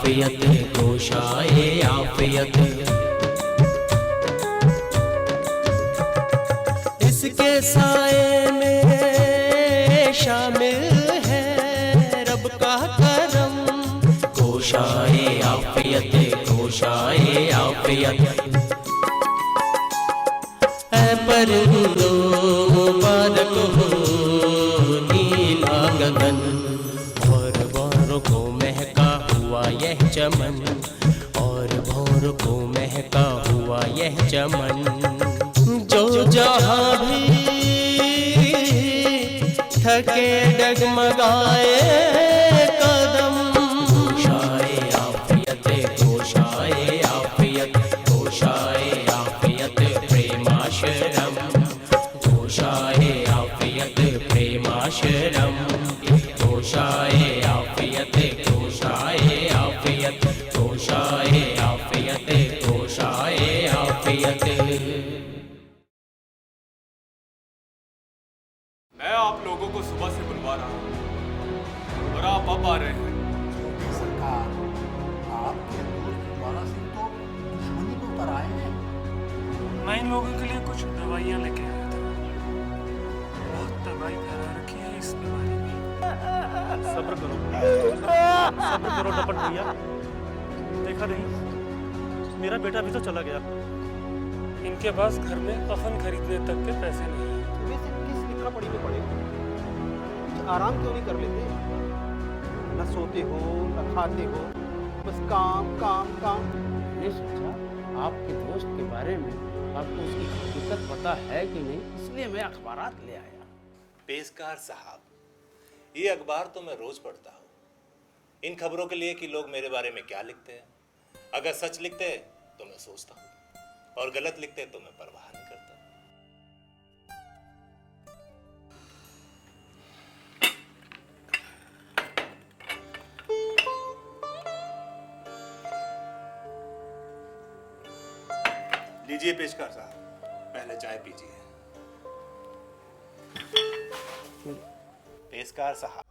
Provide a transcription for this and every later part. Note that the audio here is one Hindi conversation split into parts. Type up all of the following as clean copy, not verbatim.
आफियत, गोशाए आफियत। इसके साए में शामिल है रब का करम, गोशाए आफियत, गोशाए आफियत। ऐ परिंदों मुबारक हो नीला गगन, और भौरों को महका हुआ यह चमन, और भौरों को महका हुआ यह चमन। जो जहाँ भी थके डगमगाए कदम, गोशाए आफियत, गोशाए आफियत, गोशाए आफियत प्रेमाशरम, गोशाए आफियत प्रेमाशरम, गोशाए आफियत, गोशाए आफियत, गोशाए आफियत, गोशाए आफियत। मैं आप लोगों को सुबह से बुलवा रहा हूँ और आप अब आ रहे हैं। सरकार, आपके दोस्त वाला सिंह तो दुश्मनी को उतर आए हैं। मैं इन लोगों के लिए कुछ दवाइयाँ लेके आया था। बहुत दवाई फैला रखी है इस बीमारी में। सब्र करो लपट भैया। देखा नहीं, मेरा बेटा भी तो चला गया। इनके पास घर में कफन खरीदने तक के पैसे नहीं हैं। वैसे किस लिखा पड़ी में पड़े हो? कुछ आराम क्यों नहीं कर लेते? न सोते हो न खाते हो, बस काम काम काम। मैंने सोचा आपके दोस्त के बारे में आपको उसकी हकीकत पता है कि नहीं, इसलिए मैं अखबारात ले आया। पेशकार साहब, ये अखबार तो मैं रोज पढ़ता हूँ। इन खबरों के लिए कि लोग मेरे बारे में क्या लिखते हैं। अगर सच लिखते तो मैं सोचता हूँ, और गलत लिखते तो मैं परवाह नहीं करता। लीजिए पेशकार साहब, पहले चाय पीजिए। पेशकार साहब,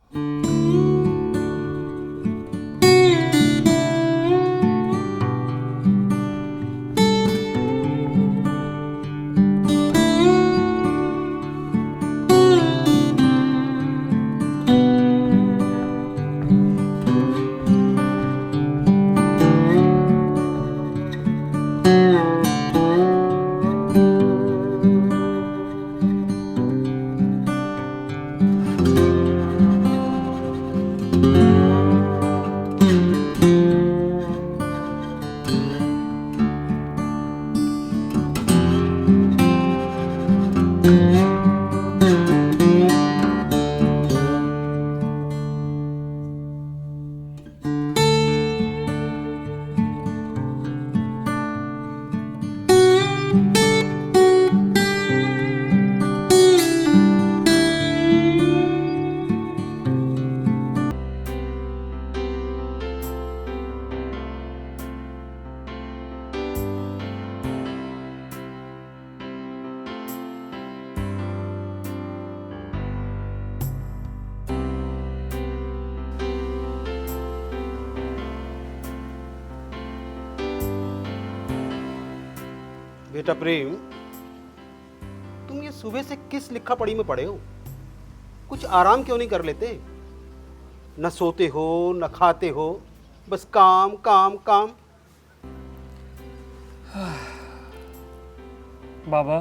बेटा प्रेम, तुम ये सुबह से किस लिखा पड़ी में पड़े हो? कुछ आराम क्यों नहीं कर लेते? न सोते हो न खाते हो, बस काम काम काम। बाबा,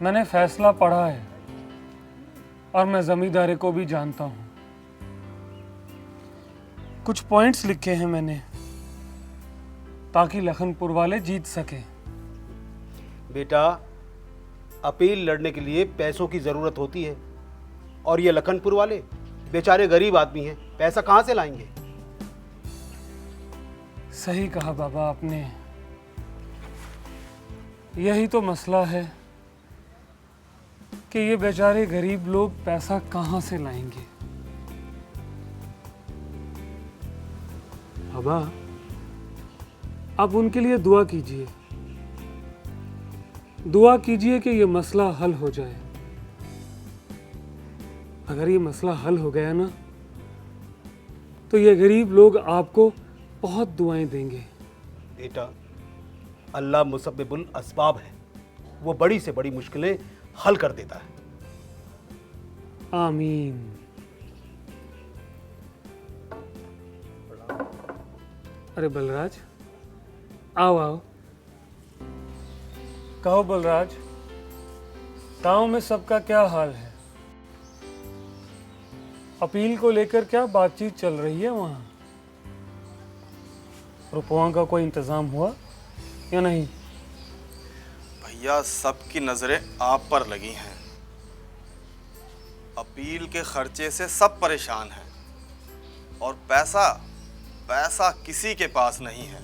मैंने फैसला पढ़ा है और मैं जमींदारी को भी जानता हूँ। कुछ पॉइंट्स लिखे हैं मैंने ताकि लखनपुर वाले जीत सके। बेटा, अपील लड़ने के लिए पैसों की जरूरत होती है, और ये लखनपुर वाले बेचारे गरीब आदमी हैं, पैसा कहाँ से लाएंगे? सही कहा बाबा आपने। यही तो मसला है कि ये बेचारे गरीब लोग पैसा कहाँ से लाएंगे। बाबा, आप उनके लिए दुआ कीजिए, दुआ कीजिए कि ये मसला हल हो जाए। अगर ये मसला हल हो गया ना, तो ये गरीब लोग आपको बहुत दुआएं देंगे। बेटा, अल्लाह मुसब्बिबुल असबाब है, वो बड़ी से बड़ी मुश्किलें हल कर देता है। आमीन। अरे बलराज, आओ आओ। कहो बलराज, गांव में सबका क्या हाल है? अपील को लेकर क्या बातचीत चल रही है वहां? रुपयों का कोई इंतजाम हुआ या नहीं? भैया, सबकी नजरें आप पर लगी हैं। अपील के खर्चे से सब परेशान हैं और पैसा किसी के पास नहीं है।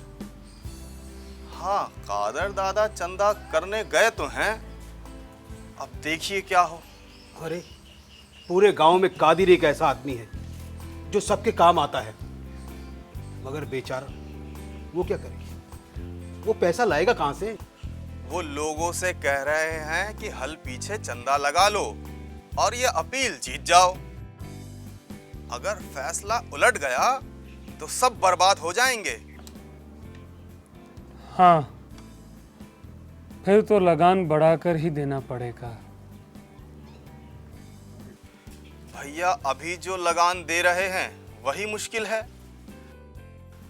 हाँ, कादर दादा चंदा करने गए तो हैं, अब देखिए क्या हो। अरे, पूरे गांव में कादिर एक ऐसा आदमी है जो सबके काम आता है, मगर बेचारा वो क्या करे? वो पैसा लाएगा कहां से? वो लोगों से कह रहे हैं कि हल पीछे चंदा लगा लो और ये अपील जीत जाओ। अगर फैसला उलट गया तो सब बर्बाद हो जाएंगे। हाँ, फिर तो लगान बढ़ाकर ही देना पड़ेगा। भैया, अभी जो लगान दे रहे हैं वही मुश्किल है।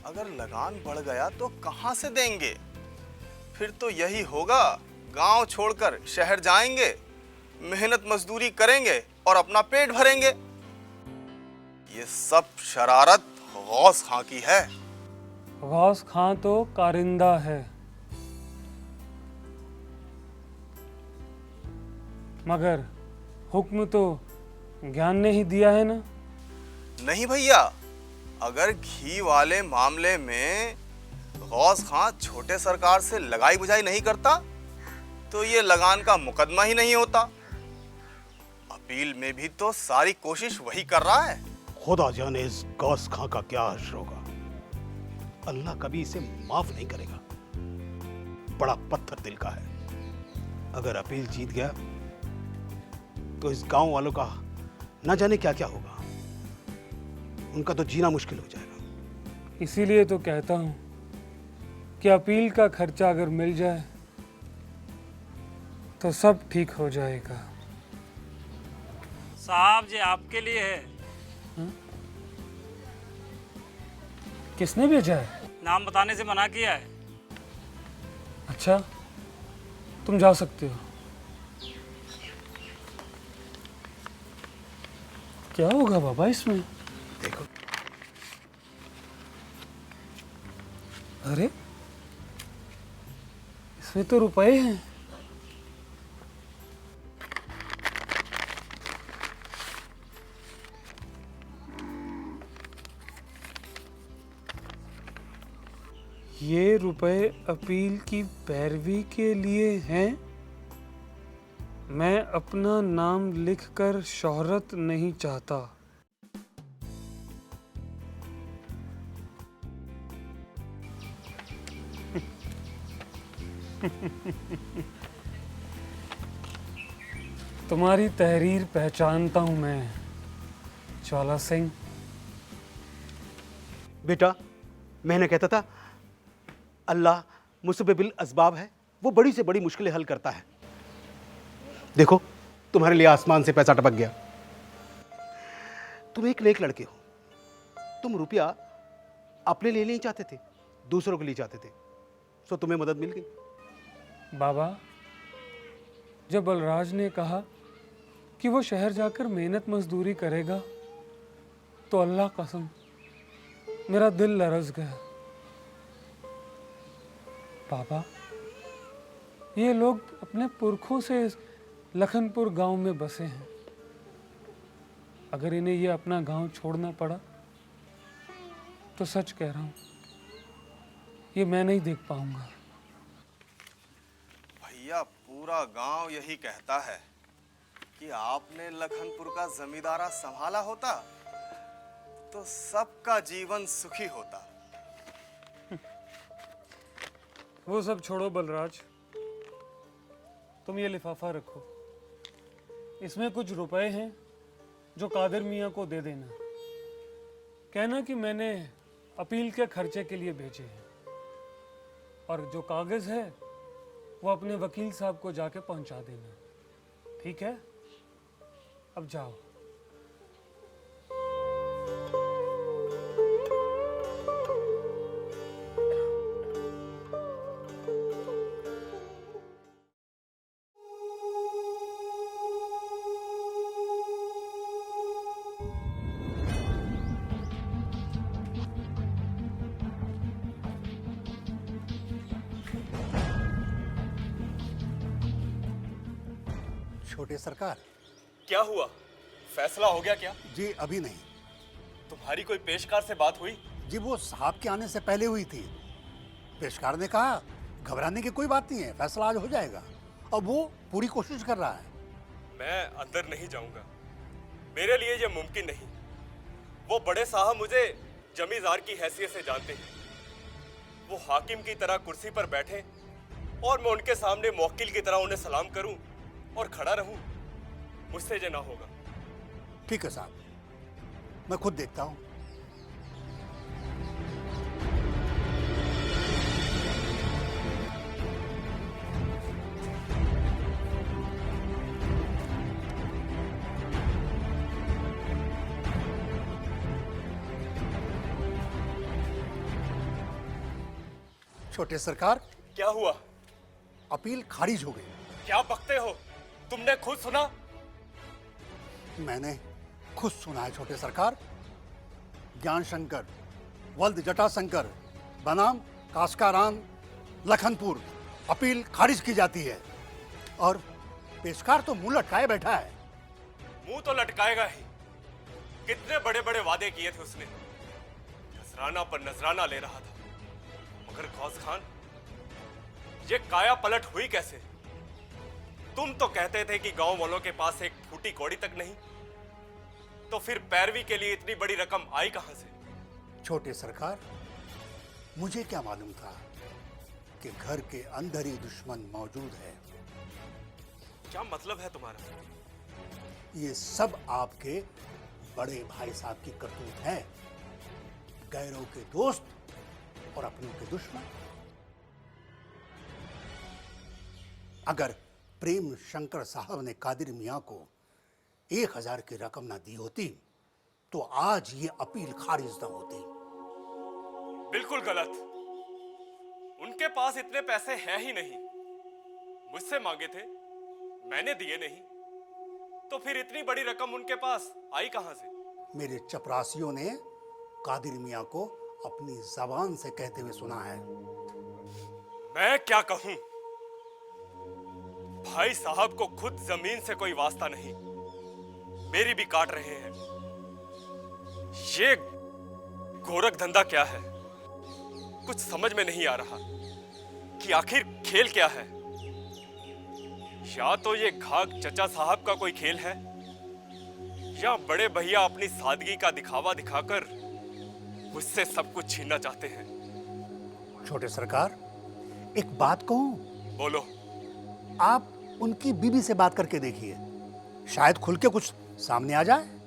अगर लगान बढ़ गया तो कहां से देंगे? फिर तो यही होगा, गांव छोड़कर शहर जाएंगे, मेहनत मजदूरी करेंगे और अपना पेट भरेंगे। ये सब शरारत गौस खां की है। गौस खां तो कारिंदा है, मगर हुक्म तो ज्ञान ने ही दिया है ना? नहीं भैया, अगर घी वाले मामले में गौस खां छोटे सरकार से लगाई बुझाई नहीं करता तो ये लगान का मुकदमा ही नहीं होता। अपील में भी तो सारी कोशिश वही कर रहा है। खुदा जाने इस गौस खां का क्या हश्र होगा। अल्लाह कभी इसे माफ नहीं करेगा। बड़ा पत्थर दिल का है। अगर अपील जीत गया तो इस गांव वालों का ना जाने क्या क्या होगा। उनका तो जीना मुश्किल हो जाएगा। इसीलिए तो कहता हूं कि अपील का खर्चा अगर मिल जाए तो सब ठीक हो जाएगा। साहब जी आपके लिए है। किसने भेजा है? नाम बताने से मना किया है। अच्छा, तुम जा सकते हो। क्या होगा बाबा इसमें? देखो, अरे, इसमें तो रुपए हैं। ये रुपए अपील की पैरवी के लिए हैं। मैं अपना नाम लिखकर शोहरत नहीं चाहता। तुम्हारी तहरीर पहचानता हूं मैं, ज्वाला सिंह। बेटा, मैंने कहता था अल्लाह मुसब्बिबुल असबाब है, वो बड़ी से बड़ी मुश्किलें हल करता है। देखो, तुम्हारे लिए आसमान से पैसा टपक गया। तुम एक नेक लड़के हो। तुम रुपया अपने लिए नहीं चाहते थे, दूसरों के लिए चाहते थे, सो तुम्हें मदद मिल गई। बाबा, जब बलराज ने कहा कि वो शहर जाकर मेहनत मजदूरी करेगा तो अल्लाह कसम मेरा दिल लरज गया। बाबा, ये लोग अपने पुरखों से लखनपुर गांव में बसे हैं। अगर इन्हें ये अपना गांव छोड़ना पड़ा तो सच कह रहा हूं, ये मैं नहीं देख पाऊंगा। भैया, पूरा गांव यही कहता है कि आपने लखनपुर का जमींदारा संभाला होता तो सबका जीवन सुखी होता। वो सब छोड़ो बलराज, तुम ये लिफाफा रखो। इसमें कुछ रुपए हैं जो कादिर मियाँ को दे देना। कहना कि मैंने अपील के खर्चे के लिए भेजे हैं, और जो कागज है वो अपने वकील साहब को जाके पहुंचा देना, ठीक है? अब जाओ। छोटे सरकार। क्या हुआ? फैसला हो गया क्या? जी अभी नहीं। तुम्हारी कोई पेशकार से बात हुई? जी वो साहब के आने से पहले हुई थी। पेशकार ने कहा घबराने की कोई बात नहीं है, फैसला आज हो जाएगा, और वो पूरी कोशिश कर रहा है। मैं अंदर नहीं जाऊंगा, मेरे लिए ये मुमकिन नहीं। वो बड़े साहब मुझे जमींदार की हैसियत से जानते हैं। वो हाकिम की तरह कुर्सी पर बैठे और मैं उनके सामने मौकिल की तरह उन्हें सलाम करूं और खड़ा रहूं, मुझसे ये ना होगा। ठीक है साहब, मैं खुद देखता हूँ। छोटे सरकार। क्या हुआ? अपील खारिज हो गई। क्या बकते हो? तुमने खुद सुना? मैंने खुद सुना है छोटे सरकार। ज्ञान शंकर, वल्द जटाशंकर बनाम कास्कारान लखनपुर अपील खारिज की जाती है, और पेशकार तो मुंह लटकाए बैठा है। मुंह तो लटकाएगा ही। कितने बड़े बड़े वादे किए थे उसने। नजराना पर नजराना ले रहा था, मगर गौस खान ये काया पलट हुई कैसे? तुम तो कहते थे कि गांव वालों के पास एक फूटी कौड़ी तक नहीं, तो फिर पैरवी के लिए इतनी बड़ी रकम आई कहां से? छोटे सरकार, मुझे क्या मालूम था कि घर के अंदर ही दुश्मन मौजूद है। क्या मतलब है तुम्हारा? ये सब आपके बड़े भाई साहब की करतूत है। गैरों के दोस्त और अपनों के दुश्मन। अगर प्रेम शंकर साहब ने कादिर मियां को 1000 की रकम ना दी होती तो आज ये अपील खारिज ना होती। बिल्कुल गलत। उनके पास इतने पैसे हैं ही नहीं। मुझसे मांगे थे, मैंने दिए नहीं, तो फिर इतनी बड़ी रकम उनके पास आई कहां से? मेरे चपरासियों ने कादिर मियां को अपनी जबान से कहते हुए सुना है। मैं क्या कहूं? भाई साहब को खुद जमीन से कोई वास्ता नहीं, मेरी भी काट रहे हैं। ये गोरख धंधा क्या है? कुछ समझ में नहीं आ रहा कि आखिर खेल क्या है। या तो ये घाघ चचा साहब का कोई खेल है, या बड़े भैया अपनी सादगी का दिखावा दिखाकर मुझसे सब कुछ छीनना चाहते हैं। छोटे सरकार, एक बात कहूं? बोलो। आप उनकी बीवी से बात करके देखिए, शायद खुल के कुछ सामने आ जाए।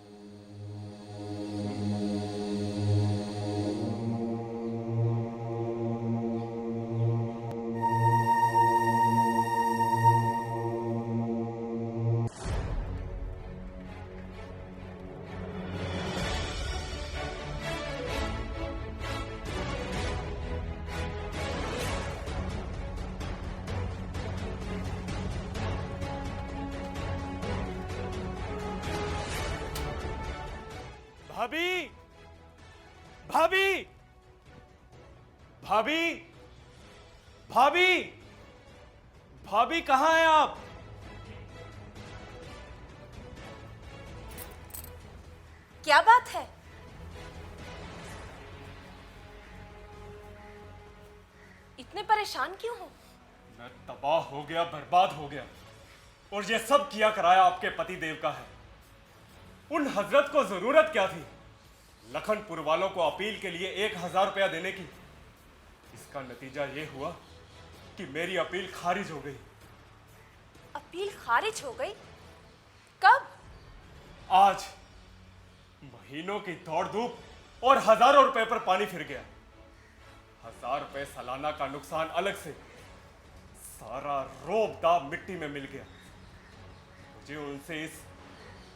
भाभी, भाभी, भाभी, भाभी, भाभी कहाँ हैं आप? क्या बात है? इतने परेशान क्यों हो? मैं तबाह हो गया, बर्बाद हो गया, और ये सब किया कराया आपके पति देव का है। उन हजरत को जरूरत क्या थी लखनपुर वालों को अपील के लिए 1000 रुपया देने की? इसका नतीजा ये हुआ कि मेरी अपील खारिज हो गई। अपील खारिज हो गई? कब? आज। महीनों की दौड़ धूप और हजारों रुपए पर पानी फिर गया। 1000 रुपए सालाना का नुकसान अलग से, सारा रोब दाब मिट्टी में मिल गया। मुझे उनसे इस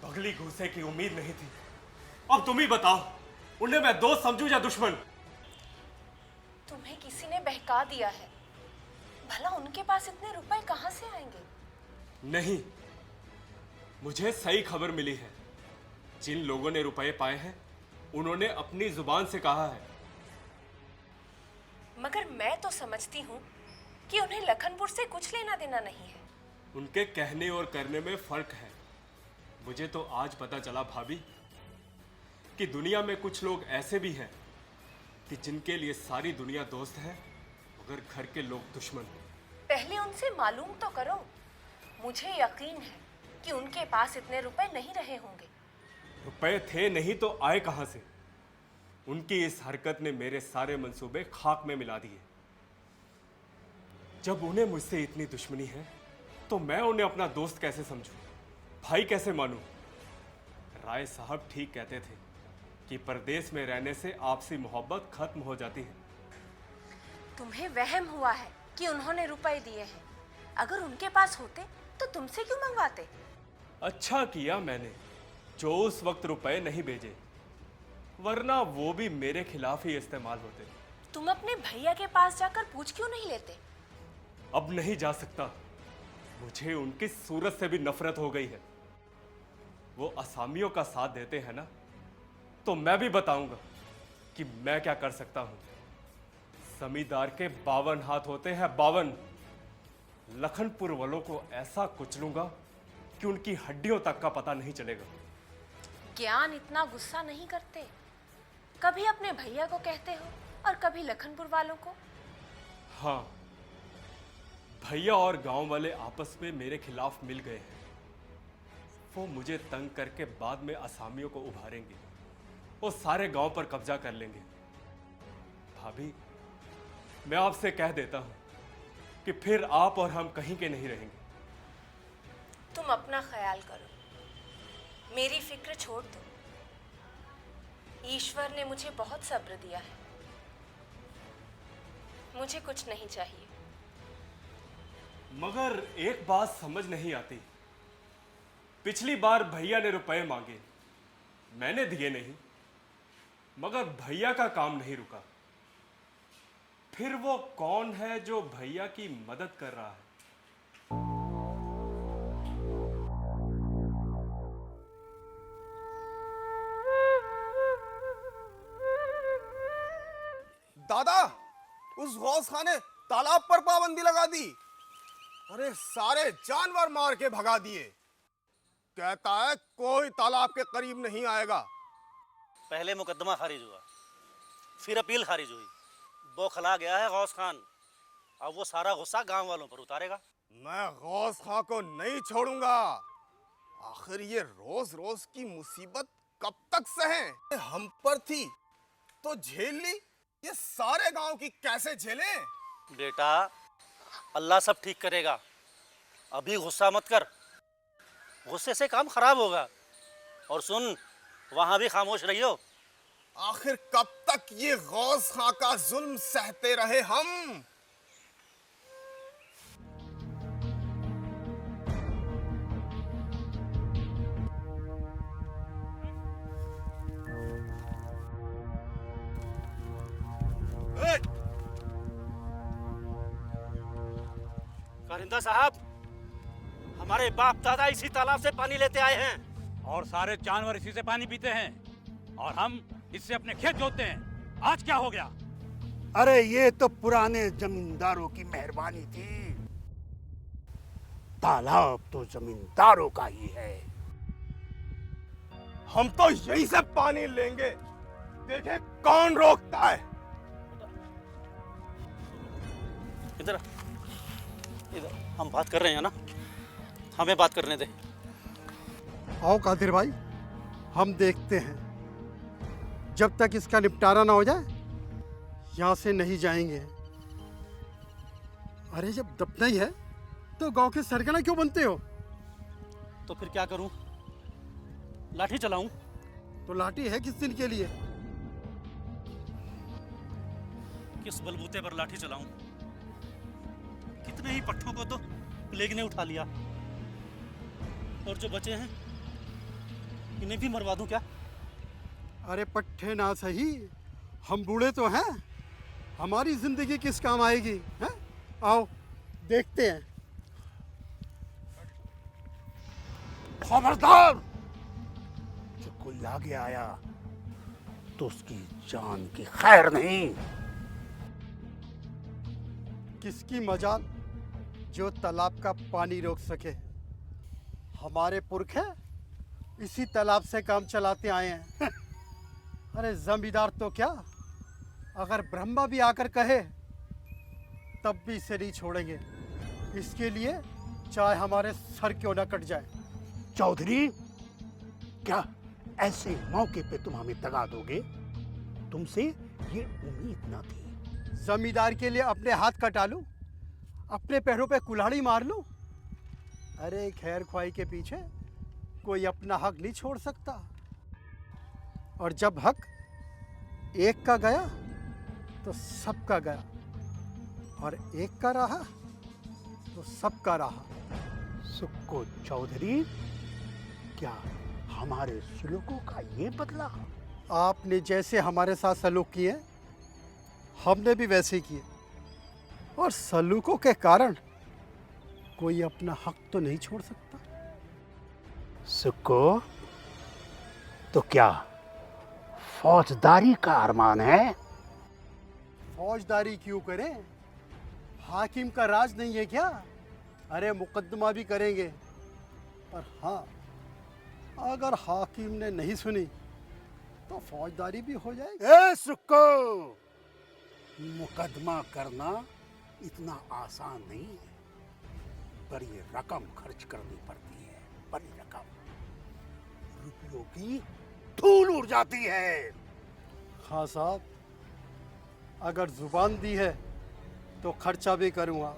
बगली घूसे की उम्मीद नहीं थी। अब तुम ही बताओ, उन्हें मैं दोस्त समझूं या दुश्मन? तुम्हें किसी ने बहका दिया है। भला उनके पास इतने रुपए कहां से आएंगे? नहीं, मुझे सही खबर मिली है। जिन लोगों ने रुपए पाए हैं उन्होंने अपनी जुबान से कहा है। मगर मैं तो समझती हूँ कि उन्हें लखनपुर से कुछ लेना देना नहीं है। उनके कहने और करने में फर्क है। मुझे तो आज पता चला भाभी कि दुनिया में कुछ लोग ऐसे भी हैं कि जिनके लिए सारी दुनिया दोस्त है मगर घर के लोग दुश्मन। पहले उनसे मालूम तो करो। मुझे यकीन है कि उनके पास इतने रुपए नहीं रहे होंगे। रुपए थे नहीं तो आए कहां से? उनकी इस हरकत ने मेरे सारे मंसूबे खाक में मिला दिए। जब उन्हें मुझसे इतनी दुश्मनी है तो मैं उन्हें अपना दोस्त कैसे समझूं, भाई कैसे मानूं? राय साहब ठीक कहते थे कि परदेश में रहने से आपसी मोहब्बत खत्म हो जाती है। तुम्हें वहम हुआ है कि उन्होंने रुपए दिए हैं। अगर उनके पास होते तो तुमसे क्यों मंगवाते? अच्छा किया मैंने जो उस वक्त रुपए नहीं भेजे, वरना वो भी मेरे खिलाफ ही इस्तेमाल होते। तुम अपने भैया के पास जाकर पूछ क्यों नहीं लेते? अब नहीं जा सकता। मुझे उनकी सूरत से भी नफरत हो गई है। वो असामियों का साथ देते हैं ना, तो मैं भी बताऊंगा कि मैं क्या कर सकता हूं। जमींदार के 52 हाथ होते हैं, 52। लखनपुर वालों को ऐसा कुचलूंगा कि उनकी हड्डियों तक का पता नहीं चलेगा। ज्ञान इतना गुस्सा नहीं करते। कभी अपने भैया को कहते हो और कभी लखनपुर वालों को। हाँ, भैया और गांव वाले आपस में मेरे खिलाफ मिल गए हैं। वो मुझे तंग करके बाद में असामियों को उभारेंगे। वो सारे गांव पर कब्जा कर लेंगे। भाभी, मैं आपसे कह देता हूं कि फिर आप और हम कहीं के नहीं रहेंगे। तुम अपना ख्याल करो, मेरी फिक्र छोड़ दो। ईश्वर ने मुझे बहुत सब्र दिया है। मुझे कुछ नहीं चाहिए। मगर एक बात समझ नहीं आती। पिछली बार भैया ने रुपए मांगे, मैंने दिए नहीं, मगर भैया का काम नहीं रुका। फिर वो कौन है जो भैया की मदद कर रहा है? दादा, उस गौस खान ने तालाब पर पाबंदी लगा दी। अरे सारे जानवर मार के भगा दिए। कहता है कोई तालाब के करीब नहीं आएगा। पहले मुकदमा खारिज हुआ, फिर अपील खारिज हुई। बौखला गया है गौस खान। अब वो सारा गुस्सा गांव वालों पर उतारेगा। मैं गौस खां को नहीं छोड़ूंगा। आखिर ये रोज रोज की मुसीबत कब तक सहें? हम पर थी तो झेल ली, ये सारे गांव की कैसे झेलें? बेटा, अल्लाह सब ठीक करेगा। अभी गुस्सा मत कर, गुस्से से काम खराब होगा। और सुन, वहां भी खामोश रहियो। आखिर कब तक ये गौस खां का जुल्म सहते रहे हम? कारिंदा साहब, हमारे बाप दादा इसी तालाब से पानी लेते आए हैं और सारे जानवर इसी से पानी पीते हैं और हम इससे अपने खेत जोतते हैं। आज क्या हो गया? अरे ये तो पुराने जमींदारों की मेहरबानी थी। तालाब तो जमींदारों का ही है। हम तो यहीं से पानी लेंगे, देखे कौन रोकता है। इधर इधर हम बात कर रहे हैं ना, हमें बात करने दे। आओ कादिर भाई, हम देखते हैं। जब तक इसका निपटारा ना हो जाए यहाँ से नहीं जाएंगे। अरे जब दबना ही है तो गांव के सरगना क्यों बनते हो? तो फिर क्या करूं? लाठी चलाऊं? तो लाठी है किस दिन के लिए? किस बलबूते पर लाठी चलाऊं? कितने ही पट्टों को तो प्लेग ने उठा लिया, और जो बचे हैं इन्हें भी मरवा दूं क्या? अरे पट्टे ना सही, हम बूढ़े तो हैं, हमारी जिंदगी किस काम आएगी हैं? आओ देखते हैं। खबरदार, जो कोई आगे आया तो उसकी जान की खैर नहीं। किसकी मजाल जो तालाब का पानी रोक सके? हमारे पुरखे इसी तालाब से काम चलाते आए हैं। अरे जमींदार तो क्या, अगर ब्रह्मा भी आकर कहे तब भी इसे नहीं छोड़ेंगे। इसके लिए चाहे हमारे सर क्यों ना कट जाए। चौधरी, क्या ऐसे मौके पे तुम हमें दगा दोगे? तुमसे ये उम्मीद न थी। जमींदार के लिए अपने हाथ कटा लूं, अपने पैरों पे कुल्हाड़ी मार लूं? अरे खैर ख्वाही के पीछे कोई अपना हक नहीं छोड़ सकता। और जब हक एक का गया तो सबका गया, और एक का रहा तो सबका रहा। सुक्को चौधरी, क्या हमारे सलूकों का ये बदला? आपने जैसे हमारे साथ सलूक किए, हमने भी वैसे ही किए, और सलूकों के कारण कोई अपना हक तो नहीं छोड़ सकता। सुक्को, तो क्या फौजदारी का अरमान है? फौजदारी क्यों करें? हाकिम का राज नहीं है क्या? अरे मुकदमा भी करेंगे, पर हाँ, अगर हाकिम ने नहीं सुनी तो फौजदारी भी हो जाएगी। ए सुक्को, मुकदमा करना इतना आसान नहीं है, बड़ी रकम खर्च करनी पड़ती है, बड़ी रकम। रुपयों की धूल उड़ जाती है। हाँ साहब, अगर जुबान दी है तो खर्चा भी करूँगा,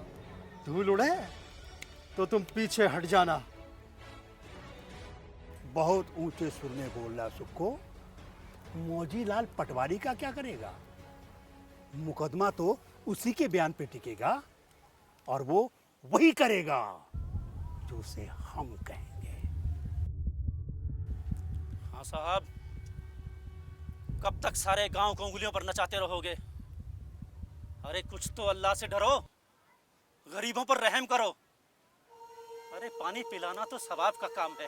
धूल उड़े तो तुम पीछे हट जाना। बहुत ऊंचे सुर में बोल रहा सुक्को। मौजीलाल पटवारी का क्या करेगा? मुकदमा तो उसी के बयान पे टिकेगा, और वो वही करेगा जो उसे हम कहेंगे। हाँ साहब, कब तक सारे गांव को उंगलियों पर नचाते रहोगे? अरे कुछ तो अल्लाह से डरो, गरीबों पर रहम करो। अरे पानी पिलाना तो सवाब का काम है,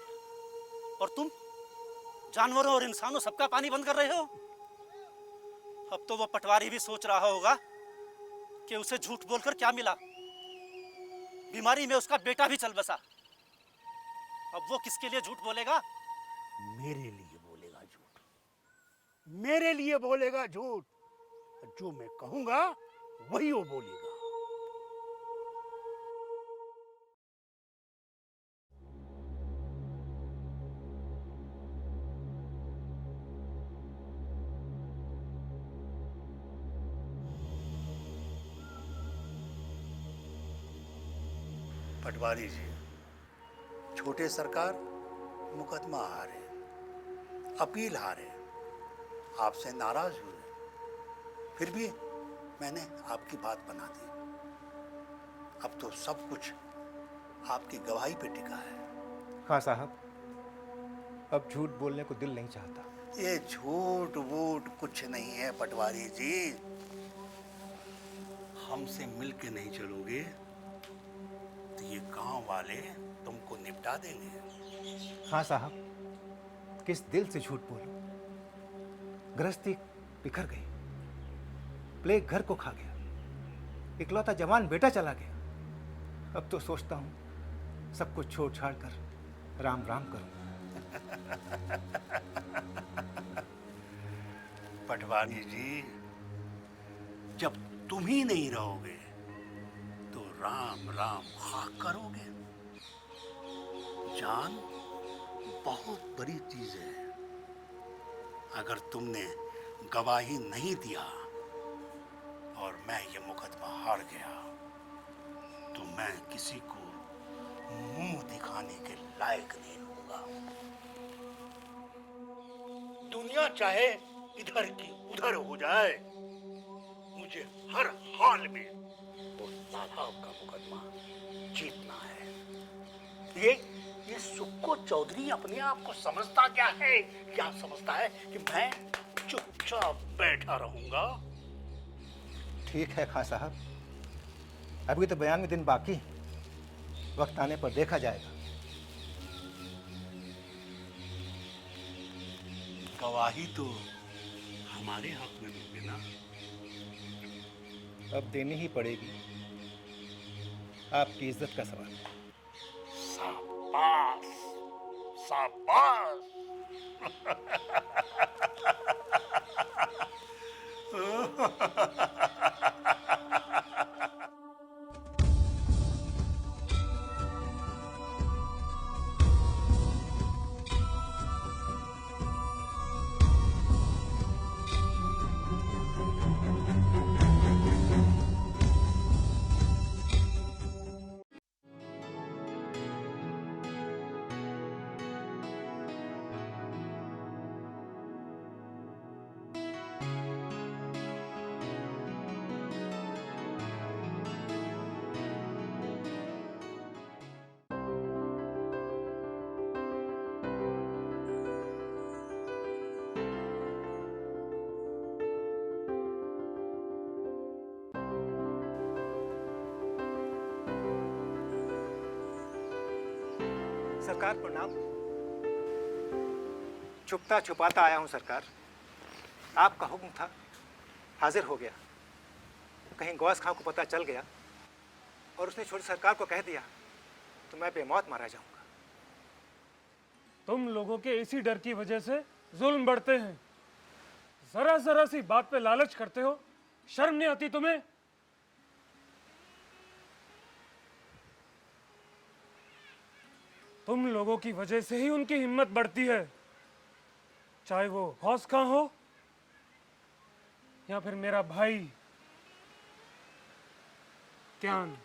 और तुम जानवरों और इंसानों सबका पानी बंद कर रहे हो। अब तो वो पटवारी भी सोच रहा होगा कि उसे झूठ बोलकर क्या मिला। बीमारी में उसका बेटा भी चल बसा। अब वो किसके लिए झूठ बोलेगा? मेरे लिए बोलेगा झूठ, मेरे लिए बोलेगा झूठ। जो मैं कहूंगा वही वो बोलेगा। पटवारी जी, छोटे सरकार मुकदमा हारे, अपील हारे, आपसे नाराज हुए, फिर भी मैंने आपकी बात बना दी। अब तो सब कुछ आपकी गवाही पे टिका है। हाँ साहब, अब झूठ बोलने को दिल नहीं चाहता। ये झूठ वूठ कुछ नहीं है पटवारी जी। हमसे मिल के नहीं चलोगे तो ये गांव वाले तुमको निपटा देंगे। हाँ साहब, किस दिल से झूठ बोलूं? गृहस्थी बिखर गई, प्लेग घर को खा गया, इकलौता जवान बेटा चला गया। अब तो सोचता हूं सब कुछ छोड़ छाड़ कर राम राम करूं। पटवारी जी, जब तुम ही नहीं रहोगे तो राम राम हाँ करोगे। जान बहुत बड़ी चीज है। अगर तुमने गवाही नहीं दिया और मैं ये मुकदमा हार गया तो मैं किसी को मुंह दिखाने के लायक नहीं होगा। दुनिया चाहे इधर की उधर हो जाए, मुझ मुझे हर हाल में वो साहब का मुकदमा जीतना है। ये सुक्को चौधरी अपने आप को समझता क्या है? क्या समझता है कि मैं चुपचाप बैठा रहूंगा? ठीक है खां साहब, अभी तो बयान में दिन बाकी, वक्त आने पर देखा जाएगा। गवाही तो हमारे हक में दोगे ना? अब देनी ही पड़ेगी, आपकी इज्जत का सवाल। शाबाश, शाबाश। सरकार प्रणाम। छुपता छुपाता आया हूं सरकार, आपका हुक्म था, हाजिर हो गया। कहीं गौस खां को पता चल गया और उसने छोटी सरकार को कह दिया तो मैं बेमौत मारा जाऊंगा। तुम लोगों के इसी डर की वजह से जुल्म बढ़ते हैं। जरा जरा सी बात पे लालच करते हो, शर्म नहीं आती तुम्हें? तुम लोगों की वजह से ही उनकी हिम्मत बढ़ती है, चाहे वो गौस खां हो या फिर मेरा भाई त्यान।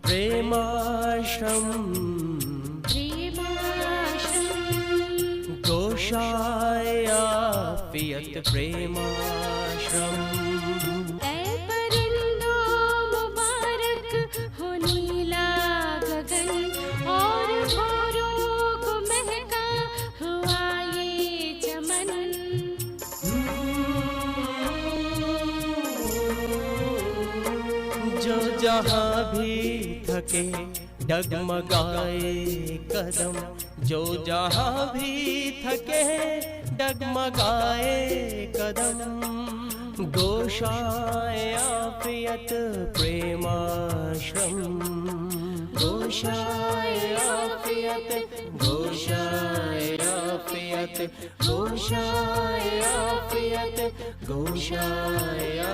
प्रेमाश्रम गोशायापियत प्रेमाश्रम। ऐ परिंदो मुबारक हो नीला गगन और भौरों को महका हुआ ये चमन। जो जहाँ भी थके डगमगाए कदम, जो जहाँ भी थके डगमगाए कदम। गोशायापियत प्रेमाश्रम, गोशायापियत, गोशायापियत, गोशायापियत, गोशायापियत।